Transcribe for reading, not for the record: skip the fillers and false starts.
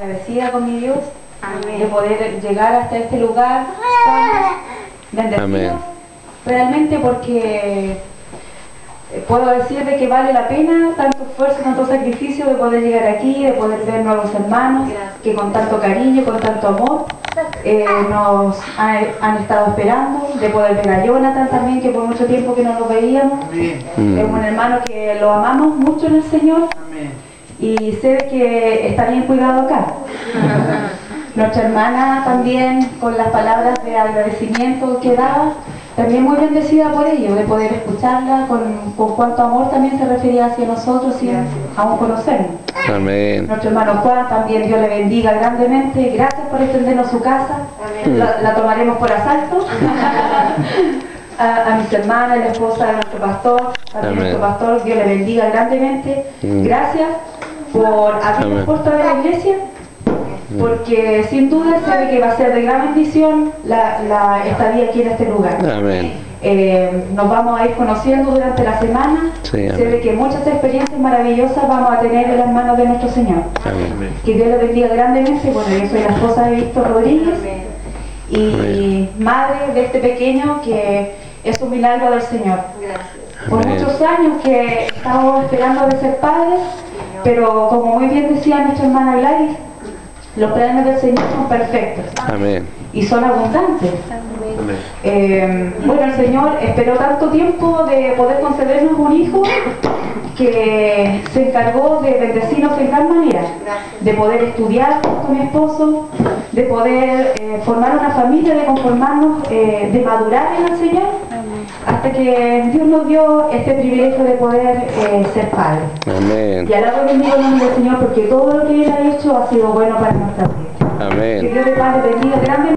Agradecida con mi Dios Amén. de poder llegar hasta este lugar bendecido. Amén. Realmente porque puedo decir de que vale la pena tanto esfuerzo, tanto sacrificio de poder llegar aquí, de poder ver nuevos hermanos que con tanto cariño, con tanto amor nos han estado esperando, de poder ver a Jonathan también, que por mucho tiempo que no lo veíamos. Es un hermano que lo amamos mucho en el Señor. Y sé que está bien cuidado acá. Nuestra hermana también, con las palabras de agradecimiento que daba, también muy bendecida por ello, de poder escucharla, con cuánto amor también se refería hacia nosotros sin aún conocernos. Amén. Nuestro hermano Juan, también Dios le bendiga grandemente. Gracias por extendernos su casa. La tomaremos por asalto. A mis hermanas, la esposa de nuestro pastor, también nuestro pastor, Dios le bendiga grandemente. Gracias por abrir las puertas de la iglesia, porque sin duda se ve que va a ser de gran bendición la estadía aquí en este lugar. Amén. Nos vamos a ir conociendo durante la semana. Sí, se ve que muchas experiencias maravillosas vamos a tener en las manos de nuestro Señor. Amén. Que Dios le bendiga grandemente. Bueno, yo soy la esposa de Víctor Rodríguez y madre de este pequeño que es un milagro del Señor. Por muchos años que estamos esperando de ser padres, pero como muy bien decía nuestra hermana Gladys, los planes del Señor son perfectos. Amén. Y son abundantes. Bueno, el Señor esperó tanto tiempo de poder concedernos un hijo que se encargó de bendecirnos en gran manera, de poder estudiar con mi esposo, de poder formar una familia, de conformarnos, de madurar en el Señor, hasta que Dios nos dio este privilegio de poder ser padres. Amén. Y alabo y bendigo el nombre del Señor porque todo lo que Él ha hecho ha sido bueno para nuestra vida. Amén. Que Dios de Padre bendiga grandemente.